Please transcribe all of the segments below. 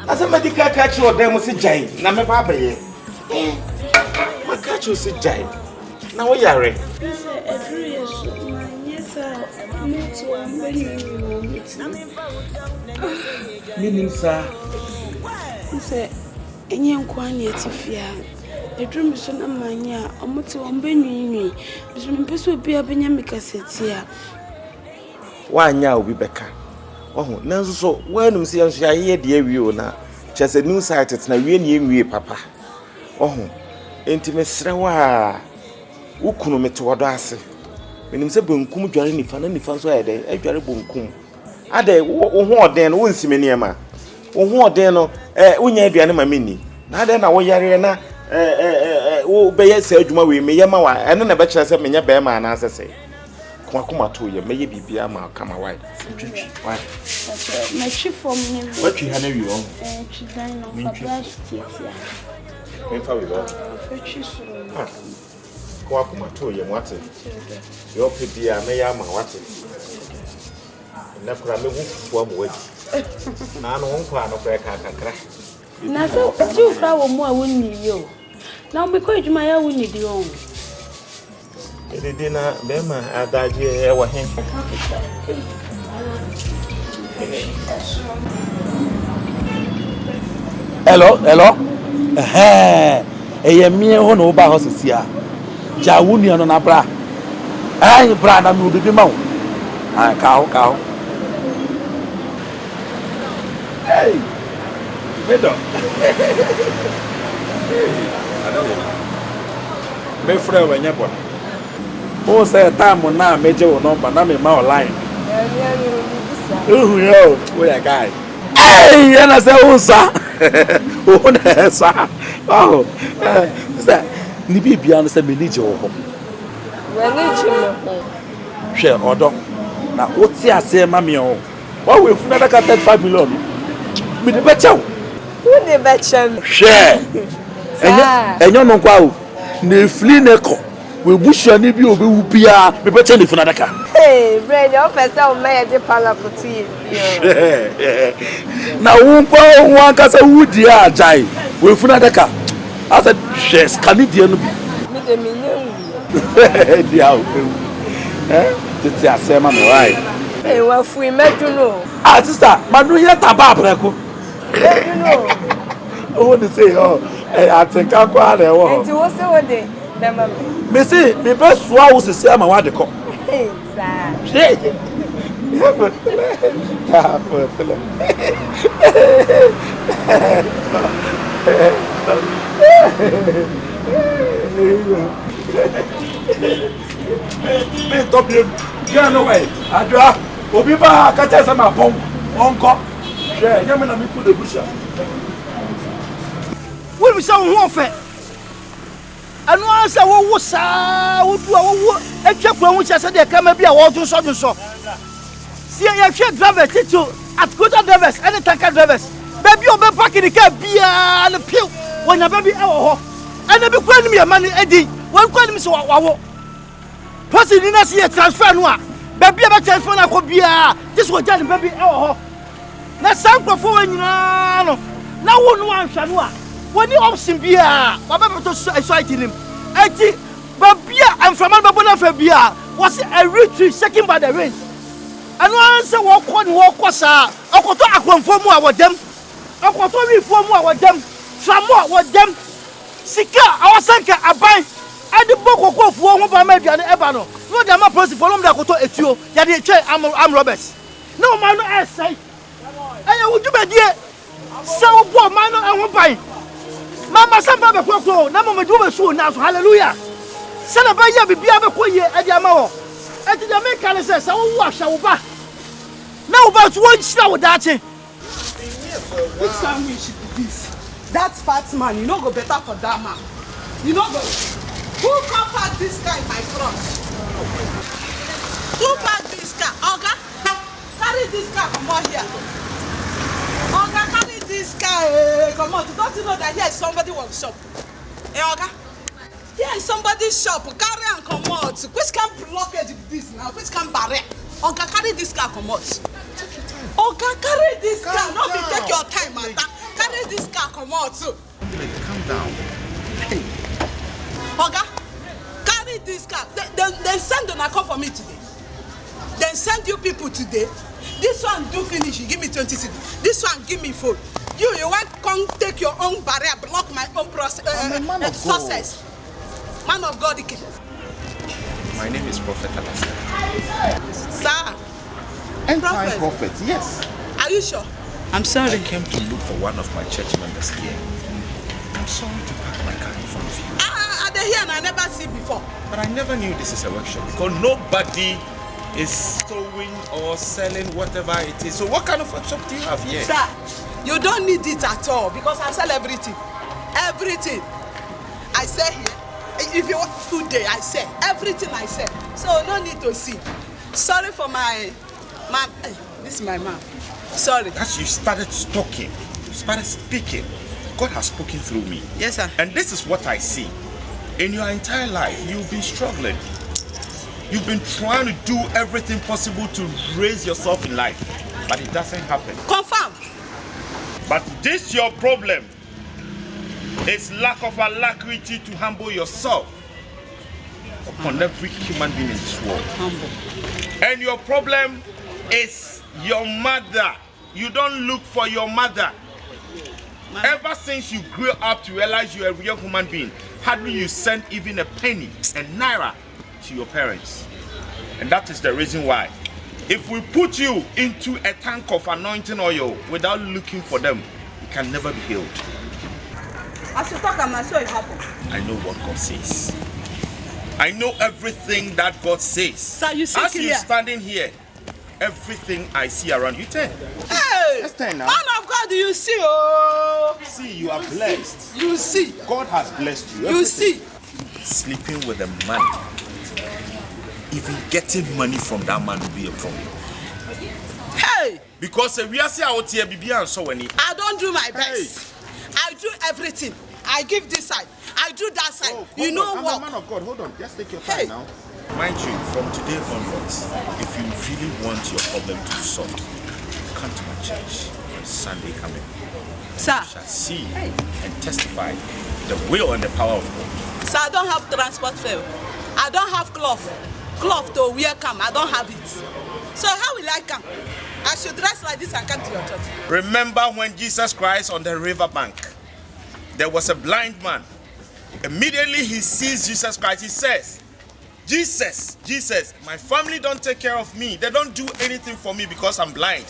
As a medical catch or them was a giant, na me papa ye. My catch was a giant. Now we are ready. Meaning, sir, he said, any inquiry to fear. A dream is on a mania, or mutu on Benny, between Pesso be a Benyamica sets here. Why now be Becca? Oh, now so when you see us here, dear you now, just a new site, it's now really papa. Oh, intimate Srawa. Who couldn't meet to Odasi? When him say Bunkum, Johnny Fan and Fans were there, a very bunkum. Are they what then won't see me near ma? Oh, what then? Unya be anima mini. Now then, I will yarena. Oh, be a surgeon, we may yama, and then a bachelor said, Menya Bema, and as I say. Come to you, may be Biama, come away. My chief for me. What you had you on? She's dying of a brush teeth. If I will go. Come to you, what it? Your pity, I may am what it. Never a one way. None won't plan of a crack. Now, so 2 flower more wouldn't you. Now, because my own need you own. The dinner, Bema, I died here, or him. Hello. A mere one over horses here. Jawunian on a bra. I bra, I will be mount. Cow. Hey, Meadow. My friend, when you're born. Oh, say time on now, major number, not in my line. Oh, yo, where a guy. Hey, and I say, oh, sir. Oh, sir. Oh, sir. Nibi beyond the manager. Share order. Now, what's your say, mammy? Why we have never got that 5 million? Me the better. Who the better? Share. And you know, wow. Ne flee neko. We bush your nibi obi upia. Me better if another car. Hey, Brady, officer, I made the palaputi. Now, one casa wood, dear Jai. We have another car. I said, yes, Canadian. Dear, it's a sema, right? Hey, well, we met you know. Ah, sister, Manuya Tababreko. You know. Oh, they say, oh, I think I'm quite a war. And you also what day? Missy, me best swallows the same. I want to come. Hey, sir. Stop you. Get away. Adra, Obiba, catch us on my phone. Uncle. Yeah, you're going to put the bush. What we saw warfare. And once I was a chap which I said there can be a water so. See, I have drivers at good drivers and tanker drivers. Baby, you'll be back in the cab, beer and a pill when a baby hour. And a big friend me a money, Eddie. One call me so I Person in a see a transfer noir. Baby, a transfer I could be this was done, baby hour. Now, some perform now one Shanua. When you option beer, my baby to exciting him. I think, but beer and from Babona for beer was a retreat second by the rain. And once I walk was a quarter from more with them. A quarter from more with them. Some more with them. Sika, our sanka, a buy. And the book of one by maybe an ebano. No, the man person for them that go to a few. That I'm Roberts. No man, I say. I would do my dear. So poor man, I won't buy. Mama, some baby photo, no one do a show now. Hallelujah. Celebrate your baby a quay at the amount. At the American says, I will wash our back. Now, about one shower that. Which time we should do this? That fat man, you know, go better for that man. You know, go. Who covered this guy in my front? Who packed this car? Oga, carry this car from out here. Oga, carry this car. Come on, don't you know that here is somebody workshop? Hey, Oga, here is somebody's shop. Carry and come out. Which can blockage this now? Which can barrier? Oga, carry this car, come out. Oga, carry this car. Not be take your time, madam. Carry this car, come out. Calm down. Hey. Oga, carry this car. They send on a call for me today. Then send you people today. This one do finish, you give me 20 cities. This one give me phone. You want come take your own barrier, block my own process, success. Man of God, My name is Prophet Alassan. Sir. End time prophet, yes. Are you sure? I'm sorry. I came to look for one of my church members here. I'm sorry to park my car in front of you. Are they here and I never see before? But I never knew this is a workshop because nobody is sewing or selling whatever it is. So what kind of workshop do you have here? Sir, you don't need it at all because I sell everything. Everything. I sell here. If you want food day, I sell. Everything I sell. So no need to see. Sorry for my mom. This is my mom. Sorry. As you started talking, you started speaking, God has spoken through me. Yes, sir. And this is what I see. In your entire life, you've been struggling. You've been trying to do everything possible to raise yourself in life, but it doesn't happen. Confirm. But this your problem. It's lack of alacrity to humble yourself upon every human being in this world. Humble. And your problem is your mother. You don't look for your mother. Ever since you grew up to realize you're a real human being, hardly you send even a penny, a naira, to your parents. And that is the reason why. If we put you into a tank of anointing oil without looking for them, you can never be healed. As you talk, I'm not sure it happened. I know what God says. I know everything that God says. Sir, you see as clear. you're standing here, everything I see around you, turn. Hey! Let's turn now. Man of God, you see, oh! See, you are blessed. You see. God has blessed you. You see. Sleeping with a man, even getting money from that man will be a problem. Hey! Because we are saying out here, and so when I don't do my best. I do everything. I give this side. I do that side. You know what? I'm a man of God. Hold on. Just take your time now. Mind you, from today onwards, if you really want your problem to be solved, come to my church on Sunday coming. Sir. You shall see and testify the will and the power of God. Sir, I don't have transport fare. I don't have cloth. Cloth to wear come. I don't have it. So how will I come? I should dress like this and come to your church. Remember when Jesus Christ on the riverbank, there was a blind man. Immediately he sees Jesus Christ. He says, Jesus, my family don't take care of me. They don't do anything for me because I'm blind.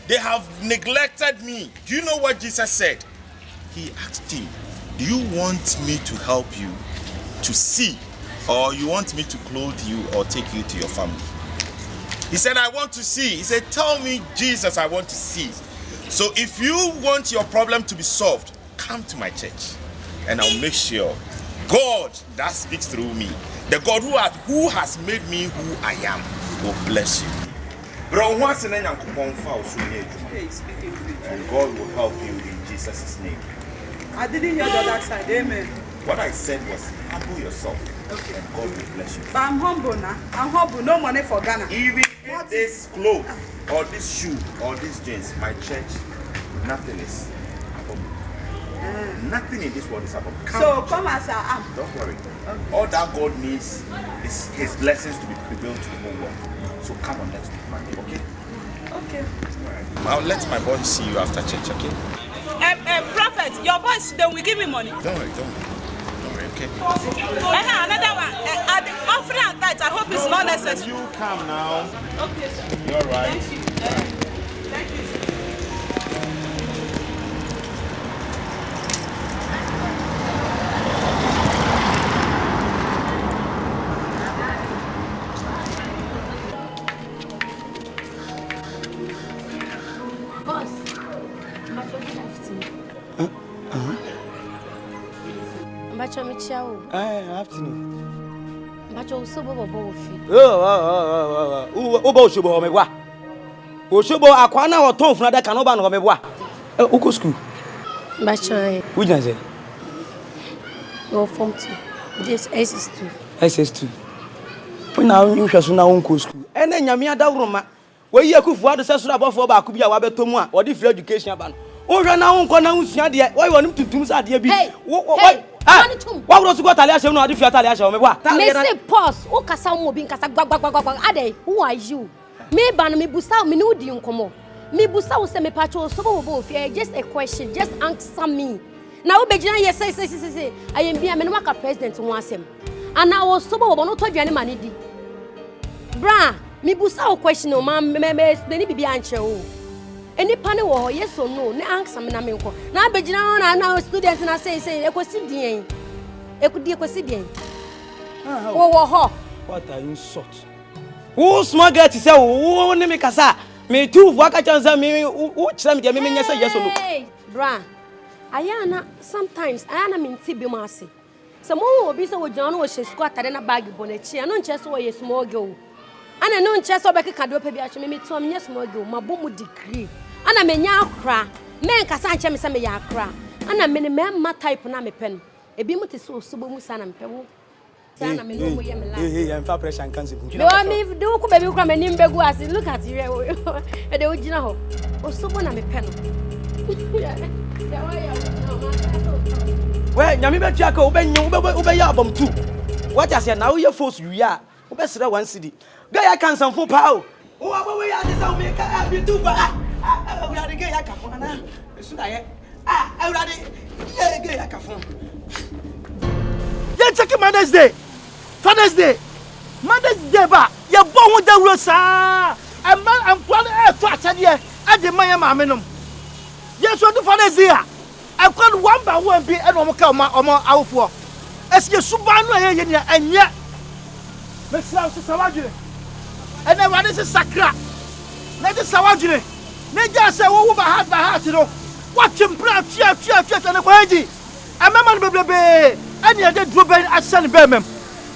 They have neglected me. Do you know what Jesus said? He asked him, do you want me to help you to see, or you want me to clothe you or take you to your family? He said, I want to see. He said, tell me, Jesus, I want to see. So if you want your problem to be solved, come to my church and I'll make sure God that speaks through me, the God who has made me who I am, will bless you. Bro, once in and God will help you in Jesus' name. I didn't hear the other side. Amen. What I said was, humble yourself, okay, and God will bless you. But I'm humble now. I'm humble. No money for Ghana. Even if this clothes, or this shoe, or this jeans, my church, nothing is above. Nothing in this world is above. Come as I am. Don't worry. Okay. All that God needs is His blessings to be prevailed to the whole world. So come on next Monday, okay? Okay. Right. I'll let my boys see you after church, okay? Prophet, your boys, they will give me money. Don't worry, okay? Another one. At the offering at night, I hope it's not necessary. You come now. Okay, sir. You're right. Thank you. Thank you, sir. Afternoon. Mbacho usobo bobo ofi. Uba oshobo omegwa. Oshobo akwa na oton funa da kan ba na omegwa. Uko school. Mbacho. Which one say? Go form 2. This SS2. SS2. When now you hwe so na won ko school. Ena nyame adawroma we yi akufu ado se soro abofo ba akubia wa beto mu a wo di free education ban wo hwe na wo nkɔ na wo sua de wo wonim tuntum sa de bi wo wo su ko tale ahye no ade fi atale ahye wo me boa me say pause wo kasa mo bi nkasa gbagbagbagbag ade who are you me ban me busa me no di nkomo me busa wo se me pacho so bo bo fi just a question just answer me na wo begina yes say I am bia me no maka president ho asem ana wo so bo bo no to dwane mane di bra me busa wo question o ma me ni bibi anche o eni pane wo yes or no ne answer me na me nko na begina na student na say ekosidien ekosidien wo ho what are you sort who smart get say wo ne me kasa me tu fu aka chanza me wo kira me dia me nya say yes or no bra ayana sometimes ayana me nti bi ma ase se mo obi se wo jano wo she school atade na bag bonachi ano nche so wo yes small girl ana no nche so be keka do pa bi a me to me yes small girl mabo mu degree ana me nya akra me nkasa nche me se me ya akra ana me ne me type na me pen ebi mu te so osubo mu sana me pe wo sana me no mo ye me la I'm fa pressure and cancer me wa me do ku baby kra me nim begu ase look at you e de ogina ho osubo na me pen well nyame be tua ka ube ya abom tu what as na wo ye force wi a ube sere 1 cedi ga ya kan sanfo pa o wo aba ya de sa me ka bi tu ba awurade ga ya ka fo na esu da ye awurade ga ya ka fo ye check Mother's Day Father's Day Mother's Day ba ye bo ho da wuro sa am plan e to atade e de man ya ma me nom ye so do Father's Day I called one by one be and omo awfo eske suba no ye ni anya mesra so sawadwire and na wade se sakra na de sawadwire na ja se wo ba heart no what tempra tia na kwaji amema no beblebe ani ade dro ben asan be mem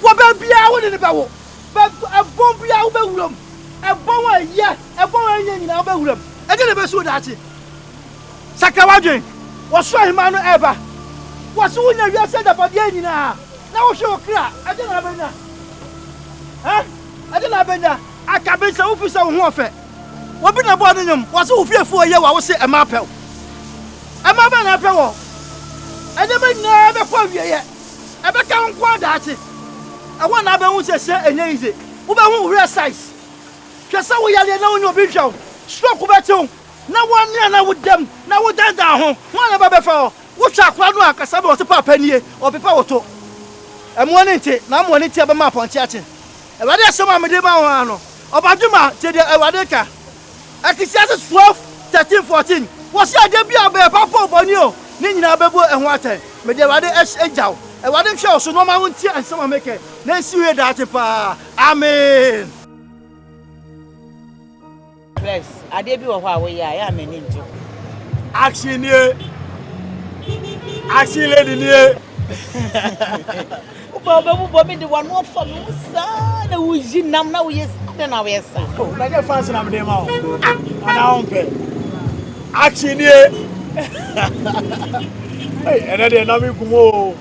wo ba bia wo ne ba wo ba ebon bia wo ba wurom ebon wa ye ebon wa ye nyina wo ba wurom ade ne be so daati sakawadwire waso himano eba waso wunya wiase da bade nyina na wo hwe okra ade na benya ade na benya akabe se wo fi se wo ho ofe wo bi na bo no nyum waso wo fiefo ye wa wo se ema pew ema ba na pew ade be na be kwa wieye ebe ka nkwa daate e wo na be hu se enye ize wo be hu real size hwese wo yale na wo nyo bi hwew stroke be tew na one na wudam na wudanda ho wana ba befa wo twa akwa no akasa be wo se papa nie opepa woto emo ne nti na mo ne ti aba ma ponche ache e wade asem amede ba ho ano obadwuma te de e wade ka akisia 12 13 14 wo se ade bia be papa oboni o ni nyina bebu e ho aten me de wade ejaw e wade hwe so no ma won ti ansem ameke na siwe da ate pa amen. Bless. Ade bi wo ho a wo ya ya mani nju. Action nie. Action lady nie. Bo me de one no for no sa na wo yi nam na wo yes na wo yes. Oh, na get fans na me dem ma o. Ana on pe. Action nie. Hey, ene de na me kumo.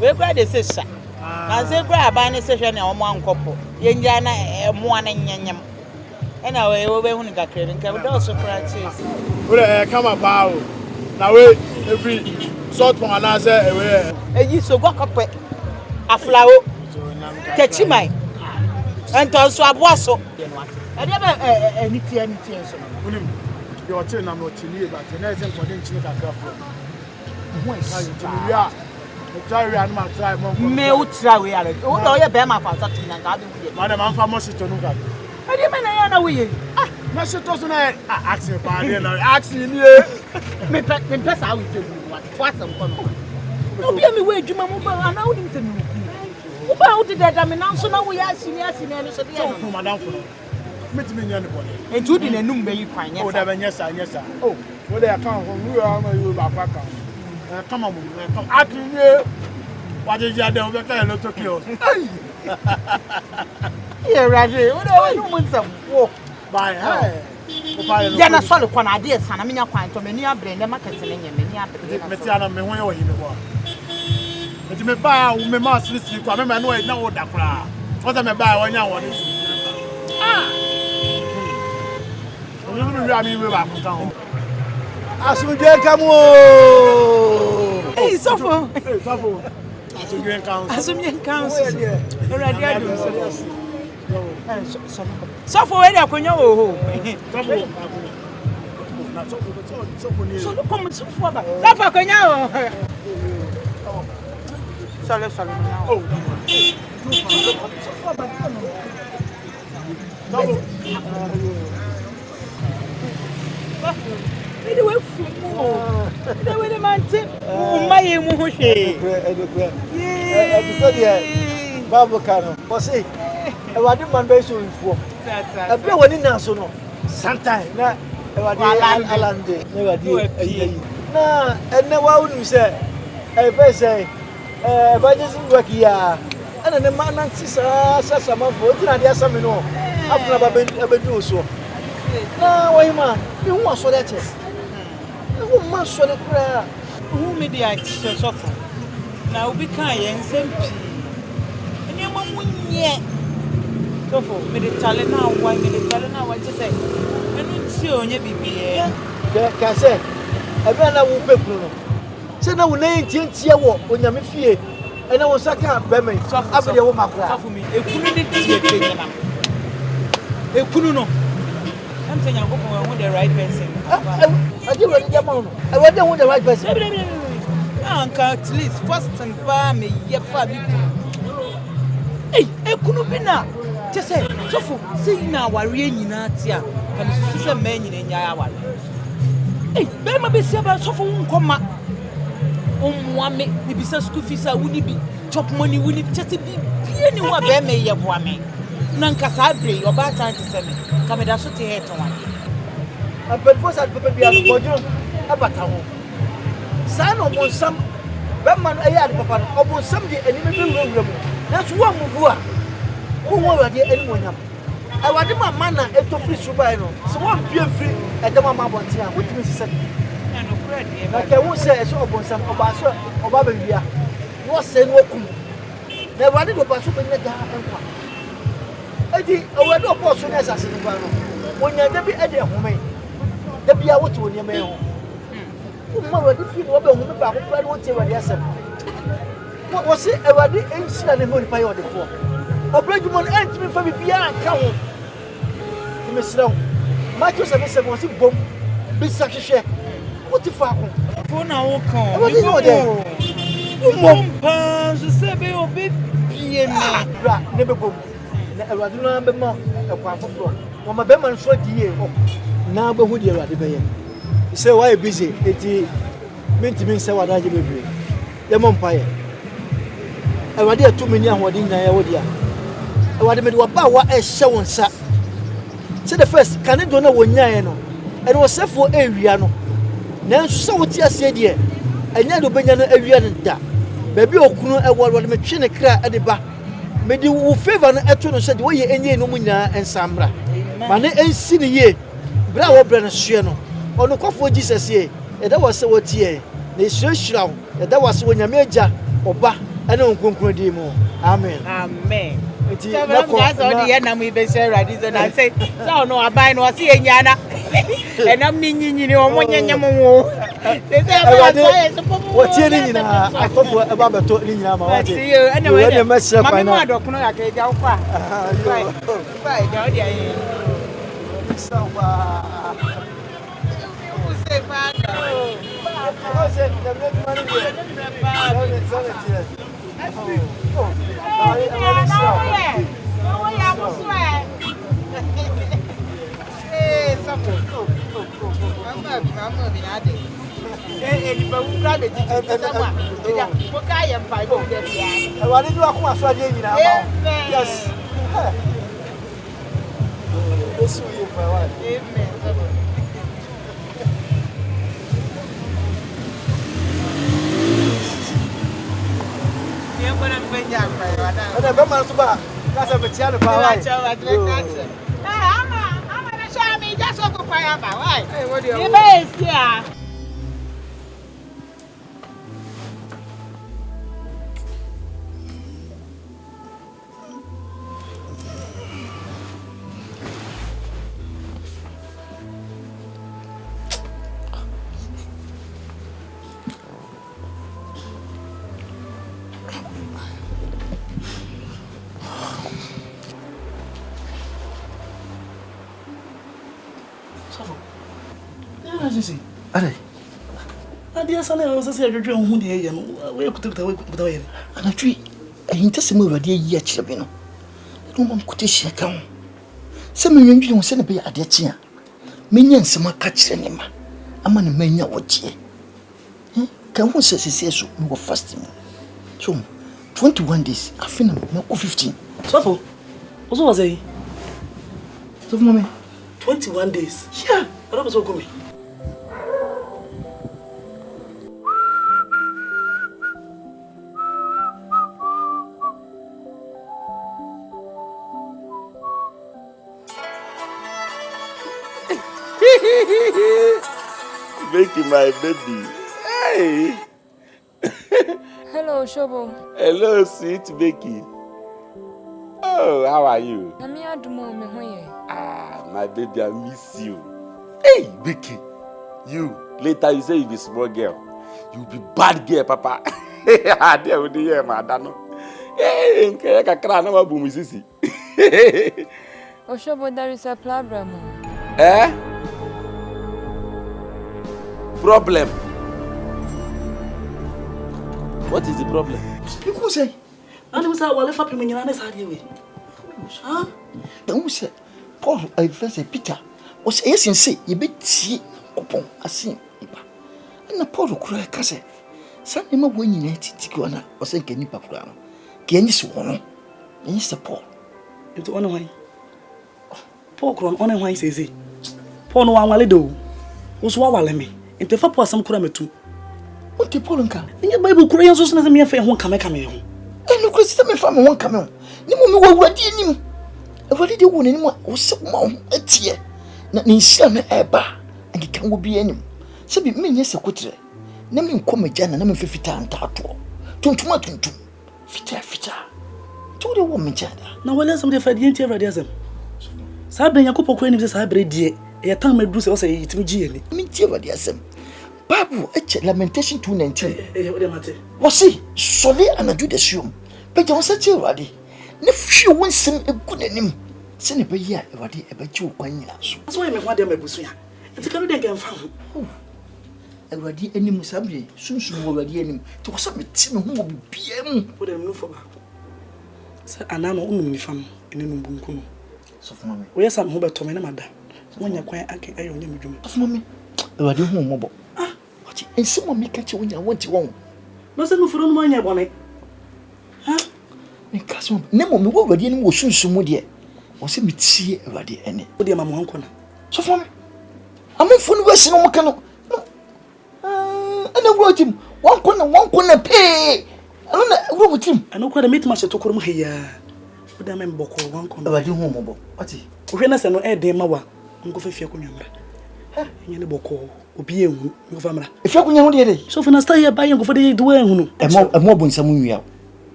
We kra de se sha. Na se kra aba ne se hwe na omo ankopo. Ye nja na emo ana nyanyam. Ena we be hunu kakre nka we do so practice we come pa o na we every sort one na say we eyi so gwakopɛ aflawo kachimai ento so aboaso ade be anitie so unim de o che na no che ni ba te na ese nko de nchi kakra fo ho e sai je mi ya o try we anima try mo me o try we are o do ye be ma fa sa tin na ga be we madam am fa mo si to no ga ade me na ya na we na se to so na action pa de na action ni me pesa we say what am kono no be me we adwuma mo ba na wo nim se me wo ba wo de da me na so na wo ya asini no so de so madam fo meti me nya ne bone entu di na num be yi kwan o da be nya sa oh wo de kan ho mu ya ma yo ba kwa kan kama mo action ni wa de ja de o be ka lo to ki o yeah radio wo do no mo nsam wo bye hey ya na sole kwa na ade sana menya kwan to meni abre ne market ne nya meni abre meti ana me ho ye wo yi me bo meti me ba wo me ma siri kwa me na wo da kra o da me ba wo nya wo ni Asumdwe nka mo. Hey, Sofo. Hey, Sofo. Asumdwe nka mo. Already I do. Sofo we dey akonya wo ho. Sofo come Sofo ba. Sofo akonya wo. Sale now. Oh. Sofo ba. Ele we fumo. Ele we de mante. Umaye mu ho hwe. Episode here. Babu Kano. Bosi. Ewade man be so info. Ebe woni na so no. Sometime na ewade alande. Na ewade ayi. Na enne wa unu se e be say evangelism work ya. Ana ne man nan sisa sama fo. Tina dia sami no. Afuna ba bedu so. Na wa ima. Bi hu aso de che. Who must show the prayer? Who made the action suffer? Now we can't ensem pi. And your mom wouldn't yet. So for me the talent now, why me the talent now? What you say? I don't see on your baby. Can say, I ran out with people. Say now, we ain't here when you're fear. And I was a cat, Bemen, so after the woman for me. A kuno. I'm saying I'm going with the right person. I do want to I want the right person. Uncle, at least first and bar me, ye family. Hey, couldn't be now. Just say, so for seeing now, we're in Natia, and it's a man in Yawa. Hey, Bema be said, so for one comma. One make the business school fees, I wouldn't be chop money, will it just be anyone, Bema, ye woman. Nanka Sadri, your bad time to send me. Come and that's what you head to one. But first, I'd probably be a bojo about a home. Son of some Batman, I had Papa, or somebody, and even room. That's one move. Who were there anyone? I want my manner at the free Subino. So one pure free at the Mamma Bontia, which means said, like I won't say, I saw upon some of us or Babia. No saying what never did about super net and I think I will not post as a single when you're never at their home. There be a water on your mail. Mother, if you know about whom about what you were yourself. What was it? I didn't see any money by order for. A break one entry from me beyond count. Miss Slow, Michael Savissa was in bomb. Be such a share. What the fuck? For now, come. What do you know there? Pounds to say, baby, never boom. I do not remember a quaff of floor. When my Beman short year, now but who you are the bay. Say, why busy? It meant to mean so what I did with you. The Mompire. I was there 2 million what in Niodia. I want to make a power as show and sat. Say the first, can I don't know when Yano and was set for Ariano. Now, so what you said here, and Yano Benjano Arian that. Baby Okuno, I want to make a crack at the back. Made you favor an attorney said, "Why any no Muna and Sambra? Mane ain't seen a year. Bravo, Brennan Shiano. On the coffee Jesus ye, and that was what ye. They should shout that was when your major or ba and don't conclude more. Amen. Amen. That's all the end. We be share right. And I say, so no, I buy no see Yana. And I'm meaning you know, one yamu. They say, what's your name? I thought about the talking in Yama. I see you anyway. You're messed up by now. I don't know. I can't go far. Bye, Daddy. So, say, Father. I said, the next money. you say? Are Adia sana o se se adwedwe ho de ye no. We kuta ye. anatwi ayintase mu awade yi akire bi no. No mam kote hia ka ho. Se menwendwe ho se ne be ade kye a. Menya nsema ka kire ne ma. Ama ne manya wotie. Kan ho se so no go fasting. So 21 days afina na ko 15. So was he? So mommy 21 days. Yeah. What was so come? Becky, my baby. Hey. Hello, Shobo. Hello, sweet Becky. Oh, how are you? Ah, my baby, I miss you. Hey, Becky. You, later you say you be small girl. You be bad girl, Papa. I dare with the year, madam. Hey, I cry no more boom, sissy. Oh, Shobo, there is a problem. Eh? Problem? What is the problem? You could say, I don't know what if I mean, you're not a huh? Don't say, Paul, I first say Peter was yes and say, you bet see upon a sin. And a Paul cry, cousin. Something more when you need to go on or sink any papa. Can you swan? And Mr. Paul. Into one way. Paul Cron on a wine says it. Paul no one will do. Was what me. If the papa some crime too. What the Paul and car? In your Bible, Koreans was not a mere fair one come here. And look at some from one come on. No more what did you? What did you want anyone was so more a tear? Not in some air and it can be any. So be me, yes, a quarter. Naming come again and I'm 50 times tattoo. Don't want to do. Fita. To the woman, Chada. Now, well, as somebody for the enthusiasm. Sabin Yacopo Queen is a hybrid dear. A time may do so say it to me. Enthusiasm. Babu, lamentation 219. Was he? Solely and I do the shoe. But you said you already. If you want some a good name, send a bay here already about you 1 year. That's why I'm a madam Busia. It's a kind of game found. Already any Musabi, soon already any to submit him who will be PM. Put a move for back. Sir, and I'm only from in a Bunkuno. So for me, where's some Hubert Tomina Mada? When you're quiet, I can't. I only do. Of mommy, already home mobile. And someone may catch you when you want to own. No, some for one year bonnet. Huh? Cousin, never me already any motion some dear. Was it see already any? Oh, dear, Mamma Uncle. So for me, I'm in for West no canoe. And I wrote him 1 corner pay. I don't know with him. I know quite a meet much to come here. But I'm in Boko 1 corner. I do home mobile. What's it? When I say no air, dear Mawa, Uncle Fifia Kunyamba. In the Boko. If you're going to so for stay here buying for the doing a mob in some way. I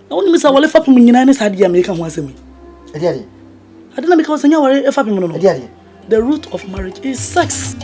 only miss our left up in United idea make once a me. I don't know because I know if I'm the root of marriage is sex.